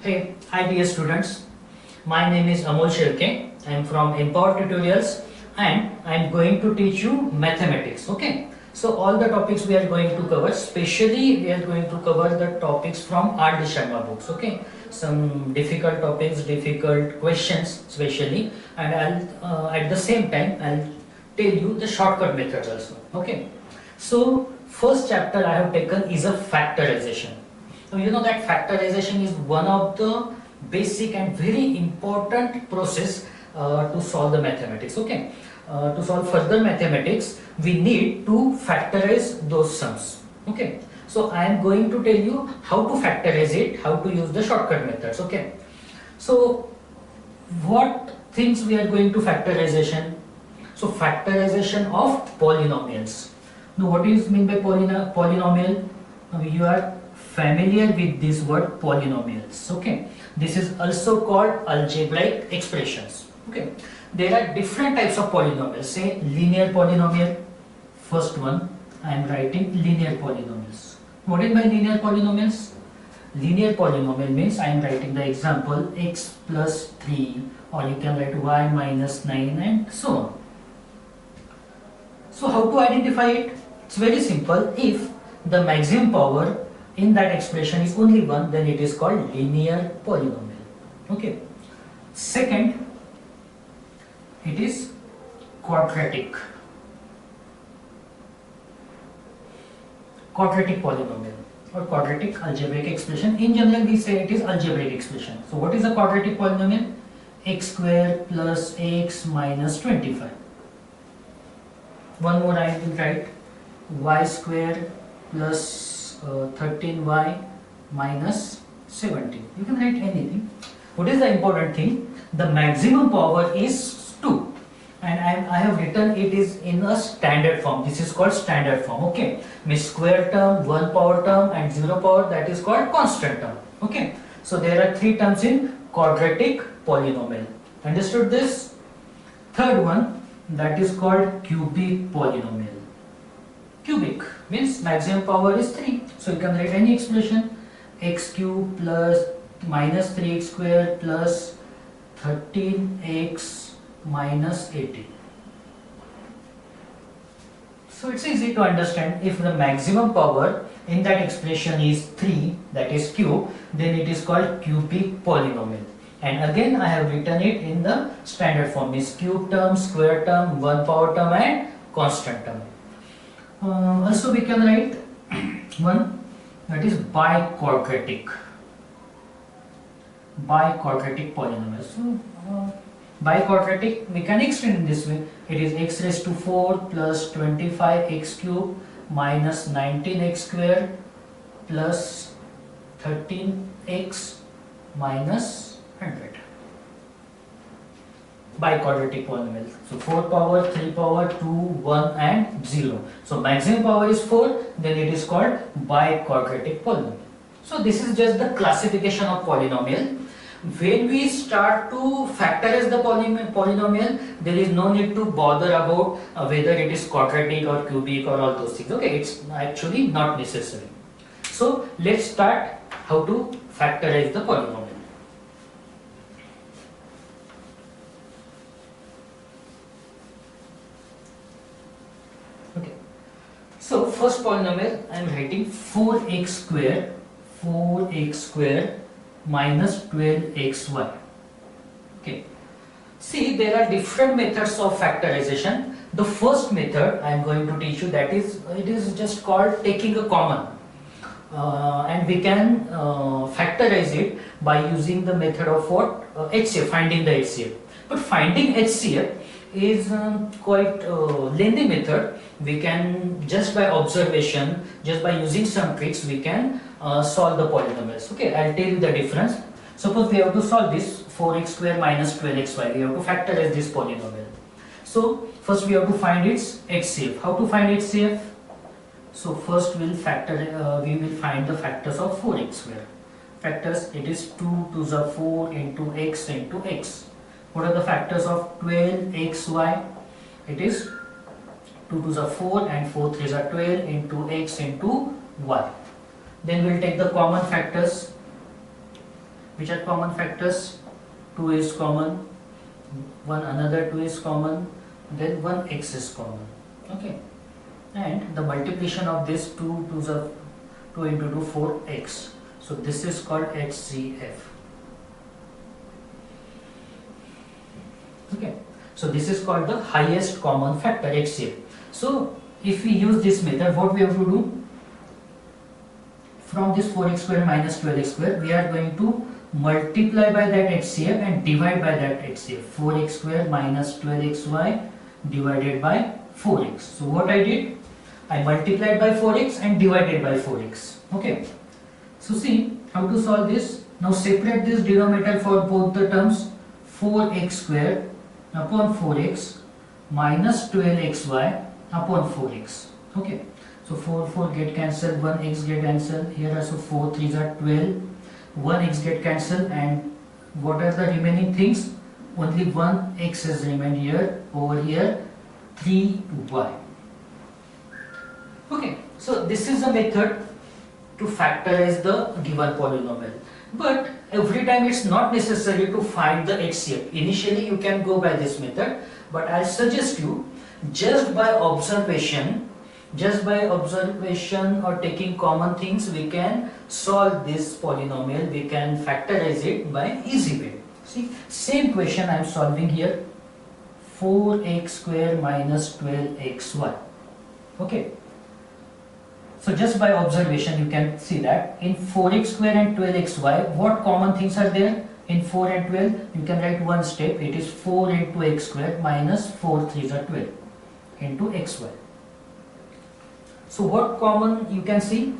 Hey, hi dear students. My name is Amol Shirke. I am from Empower Tutorials and I am going to teach you mathematics. Okay. So all the topics we are going to cover, specially we are going to cover the topics from R.D. Sharma books. Okay. Some difficult topics, difficult questions especially, and I'll at the same time I'll tell you the shortcut methods also. Okay. So first chapter I have taken is a factorization. So you know that factorization is one of the basic and very important process to solve the mathematics. Okay, to solve further mathematics, we need to factorize those sums. Okay, so I am going to tell you how to factorize it, how to use the shortcut methods. Okay, so what things we are going to factorization? So factorization of polynomials. Now what is mean by polynomial? Now you are familiar with this word polynomials. Okay, this is also called algebraic expressions. Okay, there are different types of polynomials. Say linear polynomial. First one I am writing linear polynomials. What is by linear polynomials? Linear polynomial means I am writing the example x plus 3, or you can write y minus 9 and so on. So how to identify it? It's very simple. If the maximum power in that expression is only 1, then it is called linear polynomial. Okay. Second, it is quadratic. Quadratic polynomial or quadratic algebraic expression. In general, we say it is algebraic expression. So what is a quadratic polynomial? X square plus x minus 25. One more I will write y square plus 13y minus 17. You can write anything. What is the important thing? The maximum power is 2, and I have written it is in a standard form. This is called standard form. Okay, means square term, 1 power term and 0 power, that is called constant term. Okay, so there are 3 terms in quadratic polynomial. Understood this? Third one, that is called cubic polynomial. Cubic means maximum power is 3, so you can write any expression x cube plus minus 3x square plus 13x minus 18. So it's easy to understand. If the maximum power in that expression is 3, that is cube, then it is called cubic polynomial. And again I have written it in the standard form, is cube term, square term, 1 power term and constant term. Also we can write one, that is biquadratic polynomial. So biquadratic we can extend in this way. It is x raised to 4 plus 25x cube minus 19x square plus 13x minus 100. Biquadratic polynomial. So 4 power, 3 power, 2, 1 and 0. So maximum power is 4, then it is called biquadratic polynomial. So this is just the classification of polynomial. When we start to factorize the polynomial, there is no need to bother about whether it is quadratic or cubic or all those things. Okay, it's actually not necessary. So let's start how to factorize the polynomial. Okay, so first polynomial I am writing 4x square minus 12xy. Okay, see there are different methods of factorization. The first method I am going to teach you, that is, it is just called taking a common, and we can factorize it by using the method of what? HCF, finding the HCF. But finding HCF is quite lengthy method. We can just by observation, just by using some tricks, we can solve the polynomials. Okay, I'll tell you the difference. Suppose we have to solve this 4x square minus 12xy. We have to factorize this polynomial. So first we have to find its HCF. How to find HCF? So first we will find the factors of 4x square. Factors, it is 2 to the 4 into x into x. What are the factors of 12xy? It is 2 to the 4 and 4 3s are 12 into x into y. Then we will take the common factors. Which are common factors? 2 is common, one another 2 is common, then 1x is common. Okay, and the multiplication of this 2 into 2 4x. So this is called HCF. Okay, so this is called the highest common factor, HCF. So if we use this method, what we have to do? From this 4x square minus 12x square, we are going to multiply by that HCF and divide by that HCF. 4x square minus 12xy divided by 4x. So what I did? I multiplied by 4x and divided by 4x. Okay. So see how to solve this. Now separate this denominator for both the terms. 4x square upon 4x minus 12xy upon 4x. Okay. So 4 get cancelled, 1x get cancelled. Here also 4 3s are 12. 1x get cancelled, and what are the remaining things? Only 1x has remained here. Over here 3y. Okay, so this is a method to factorize the given polynomial, but every time it's not necessary to find the HCF. Initially you can go by this method, but I suggest you just by observation or taking common things, we can solve this polynomial, we can factorize it by easy way. See, same question I am solving here. 4x square minus 12xy. Okay, so just by observation you can see that in 4x square and 12xy, what common things are there? In 4 and 12 you can write one step, it is 4 into x square minus 4 3s are 12 into xy. So what common you can see?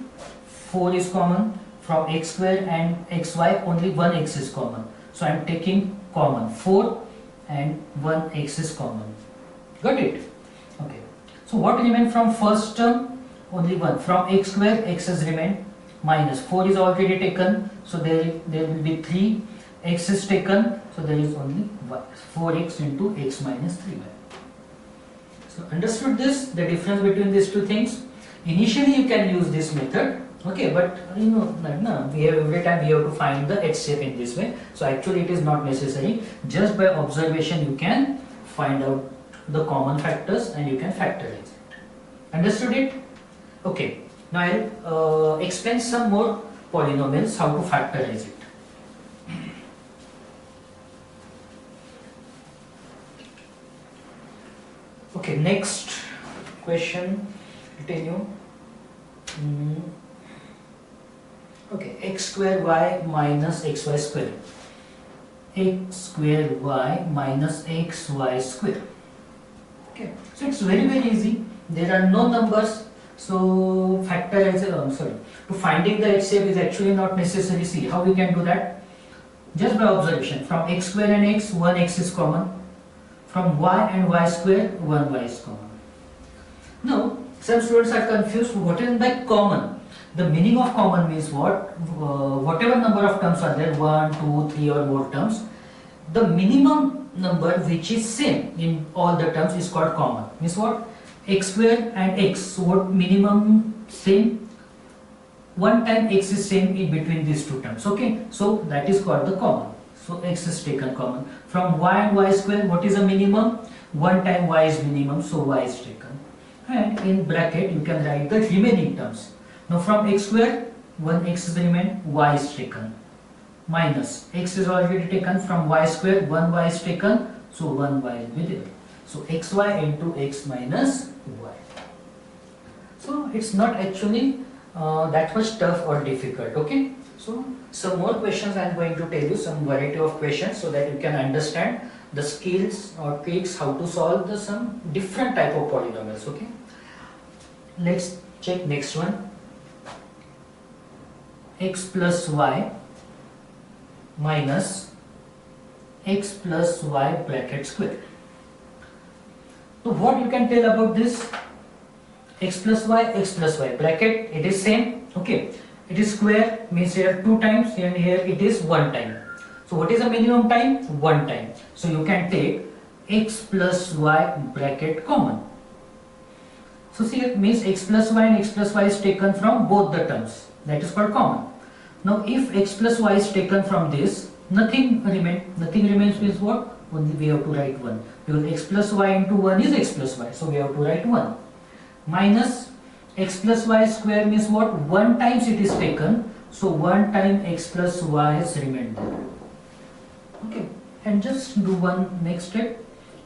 4 is common. From x square and xy, only 1x is common. So I am taking common 4 and 1x is common. Got it? Okay. So what remained from first term? Only 1. From x square, x has remained, minus 4 is already taken. So there will be 3. X is taken. So there is only 4x into x minus 3y. So understood this? The difference between these two things? Initially you can use this method, okay, but you know, we have every time we have to find the HCF in this way. So actually it is not necessary. Just by observation you can find out the common factors and you can factorize it. Understood it? Okay. Now I'll explain some more polynomials, how to factorize it. Okay, next question. Continue. Okay, x square y minus xy square. X square y minus xy square. Okay, so it's very easy. There are no numbers, so factorize. To finding the HCF is actually not necessary. See how we can do that. Just by observation. From x square and x, 1x is common. From y and y square, 1y is common. Now, some students are confused. What is by common? The meaning of common means what? Whatever number of terms are there, 1, 2, 3 or more terms, the minimum number which is same in all the terms is called common. Means what? X square and x. So what minimum same? One time x is same in between these two terms. Okay, so that is called the common. So x is taken common. From y and y square, what is the minimum? One time y is minimum, so y is taken. And in bracket you can write the remaining terms. Now from x square, 1x is remain, y is taken. Minus x is already taken. From y square, 1y is taken, so 1y will be there. So xy into x minus y. So it's not actually that much tough or difficult. Okay. So some more questions I am going to tell you, some variety of questions, so that you can understand the skills or tricks how to solve some different type of polynomials. Okay. Let's check next one. X plus y minus x plus y bracket square. So what you can tell about this? X plus y bracket, it is same. Okay, it is square, means here 2 times and here it is 1 time. So what is the minimum time? 1 time. So you can take x plus y bracket common. So see, it means x plus y and x plus y is taken from both the terms. That is called common. Now if x plus y is taken from this, nothing remains. Nothing remains means what? Only we have to write 1. Because x plus y into 1 is x plus y. So we have to write 1. Minus x plus y square means what? 1 times it is taken. So 1 time x plus y is remained there. Okay. And just do one next step.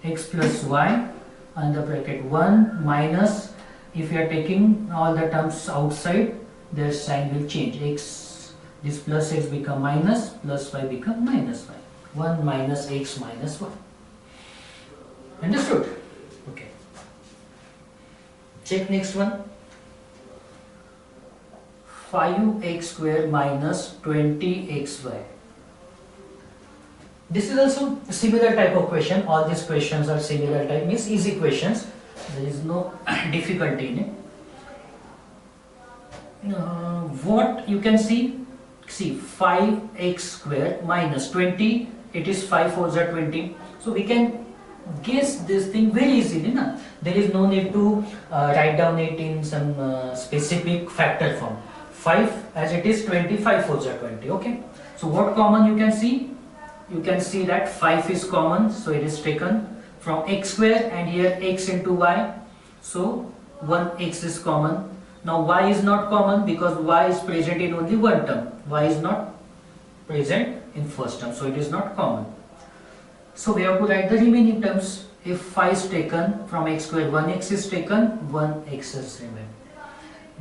X plus y under bracket 1 minus, if you are taking all the terms outside, their sign will change. X, this plus x become minus, plus y become minus y. 1 minus x minus y. Understood? Okay. Check next one. 5x square minus 20xy. This is also a similar type of question. All these questions are similar type, means easy questions. There is no difficulty in it. What you can see? See, 5x square minus 20. It is 5 4s are 20. So we can guess this thing very easily. Na? There is no need to write down it in some specific factor form. 5 as it is 20, 5 4s are 20. Okay. So what common you can see? You can see that 5 is common, so it is taken from x square, and here x into y, so 1x is common. Now y is not common because y is present in only one term. Y is not present in first term, so it is not common. So we have to write the remaining terms. If 5 is taken from x square, 1x is taken, 1x is remained.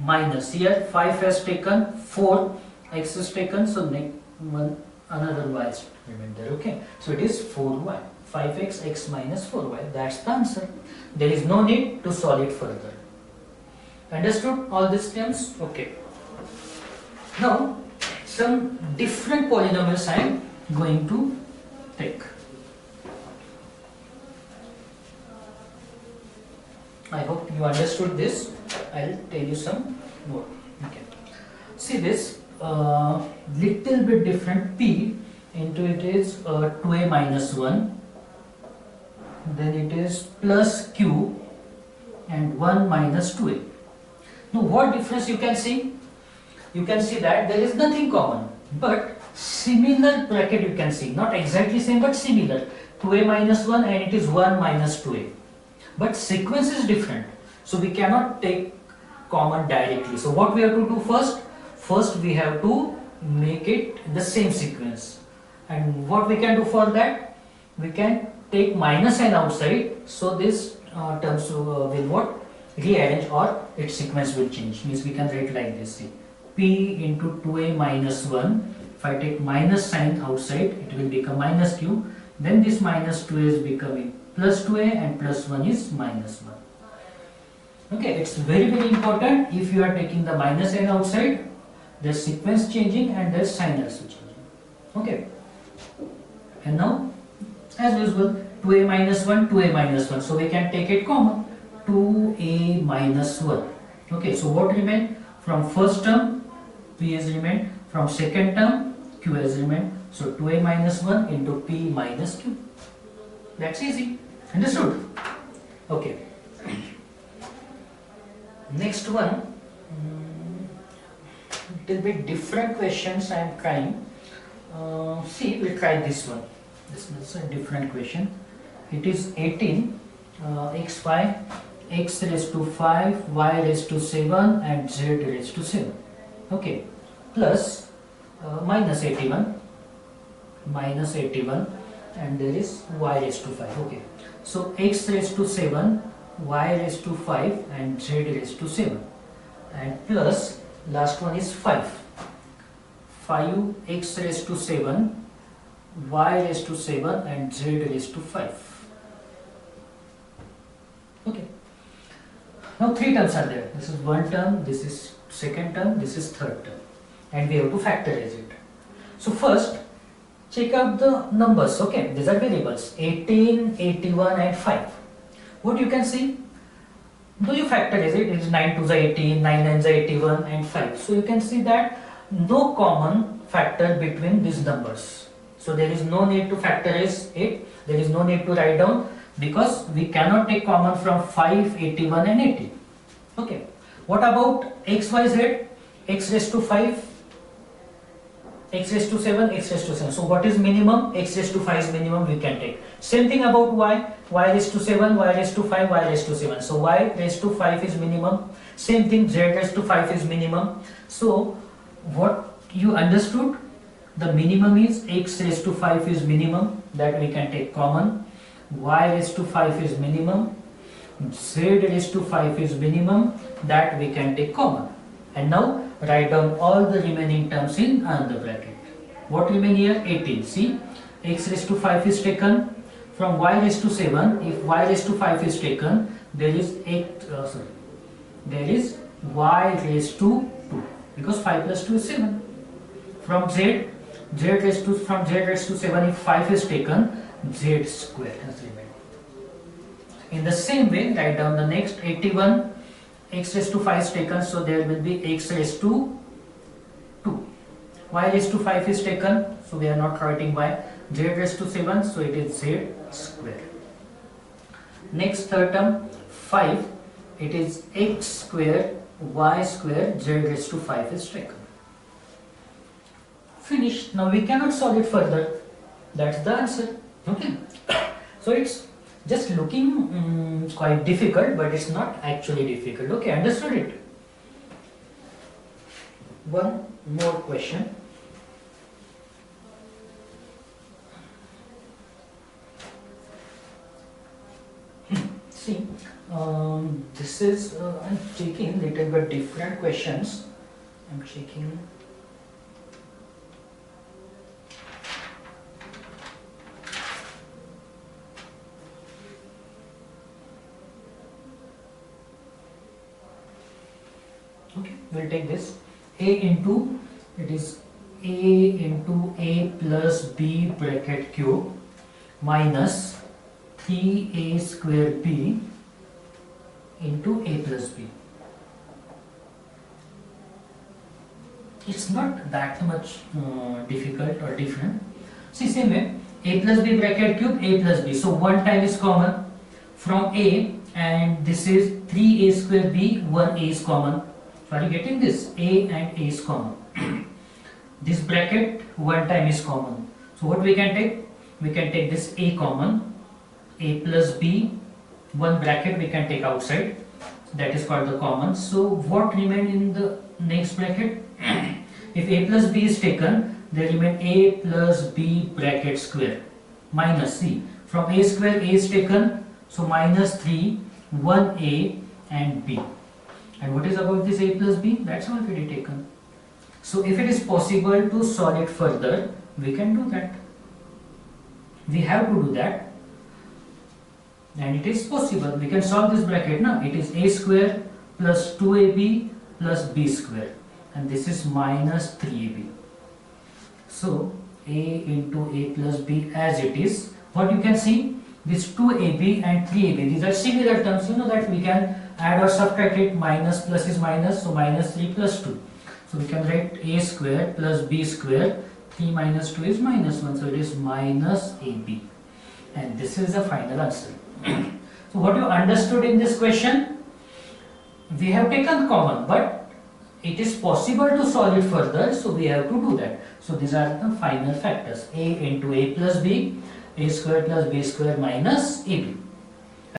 Minus, here 5 has taken, 4x is taken, so next one another y is remained there. Okay, so it is 4y. 5x, x minus 4y. That's the answer. There is no need to solve it further. Understood all these terms? Okay. Now, some different polynomials I am going to take. I hope you understood this. I'll tell you some more. Okay. See this, little bit different. P into it is 2a minus 1. Then it is plus q and 1 minus 2a. Now what difference you can see? You can see that there is nothing common, but similar bracket you can see. Not exactly same, but similar. 2a minus 1 and it is 1 minus 2a. But sequence is different. So we cannot take common directly. So what we have to do first? First we have to make it the same sequence. And what we can do for that? We can take minus sign outside. So this terms will what? Rearrange, or its sequence will change. Means we can write like this. See, P into 2a minus 1. If I take minus sign outside, it will become minus q. Then this minus 2a is becoming plus 2a, and plus 1 is minus 1. Okay, it's very important. If you are taking the minus sign outside, the sequence changing and the sign also changing. Okay. And now, as usual, 2a minus 1, 2a minus 1. So we can take it common. 2a minus 1. Okay, so what remain? From first term, p has remained. From second term, q has remained. So 2a minus 1 into p minus q. That's easy. Understood? Okay. Next one, little bit different questions I am trying. See, we'll try this one. This is a different question. It is 18 xy, x raised to 5, y raised to 7 and z raised to 7. Okay. Plus minus 81 and there is y raised to 5. Okay. So x raised to 7, y raised to 5 and z raised to 7, and plus last one is 5 x raised to 7, y raised to 7 and z raised to 5. Okay. Now three terms are there. This is one term, this is second term, this is third term, and we have to factorize it. So first, check out the numbers. Okay, these are variables 18, 81 and 5. What you can see? Do you factorize it? It is 9 2s are 18, 9 9s are 81 and 5. So you can see that no common factor between these numbers. So there is no need to factorize it. There is no need to write down, because we cannot take common from 5, 81 and 80. Okay. What about x, y, z? X raised to 5. x raised to 7, x raised to 7. So what is minimum? X raised to 5 is minimum, we can take. Same thing about y raised to 7, y raised to 5, y raised to 7. So y raised to 5 is minimum. Same thing, z raised to 5 is minimum. So what you understood? The minimum is x raised to 5 is minimum, that we can take common. Y raised to 5 is minimum. Z raised to 5 is minimum, that we can take common. And now write down all the remaining terms in another bracket. What remain here? 18. See, x raised to 5 is taken. From y raised to 7, if y raised to 5 is taken, there is there is y raised to 2, because 5 plus 2 is 7. From z raised to 7, if 5 is taken, z square has remained. In the same way, write down the next 81. X raised to 5 is taken, so there will be x raised to 2. Y raised to 5 is taken, so we are not writing y. Z raised to 7, so it is z square. Next third term, 5, it is x square, y square, z raised to 5 is taken. Finished. Now we cannot solve it further. That's the answer. Okay. So it's just looking quite difficult, but it's not actually difficult. Okay, understood it? One more question. See, this is, I'm checking little bit different questions. I'm checking. Okay, we'll take this. A into, it is A into A plus B bracket cube minus 3A square B into A plus B. It's not that much difficult or different. See, same way, A plus B bracket cube, A plus B. So one time is common from A, and this is 3A square B, 1A is common. So are you getting this? A and A is common. This bracket one time is common. So what we can take? We can take this A common. A plus B, one bracket we can take outside. That is called the common. So what remain in the next bracket? If A plus B is taken, there remain A plus B bracket square minus C. From A square, A is taken. So minus 3, 1A and B. And what is about this A plus B? That's already taken. So if it is possible to solve it further, we can do that. We have to do that. And it is possible. We can solve this bracket now. It is A square plus 2AB plus B square. And this is minus 3AB. So A into A plus B as it is. What you can see? This 2AB and 3AB. These are similar terms. You know that we can add or subtract it. Minus plus is minus, so minus 3 plus 2. So we can write A square plus B square. 3 minus 2 is minus 1, so it is minus AB. And this is the final answer. So what you understood in this question? We have taken common, but it is possible to solve it further, so we have to do that. So these are the final factors. A into A plus B, A square plus B square minus AB.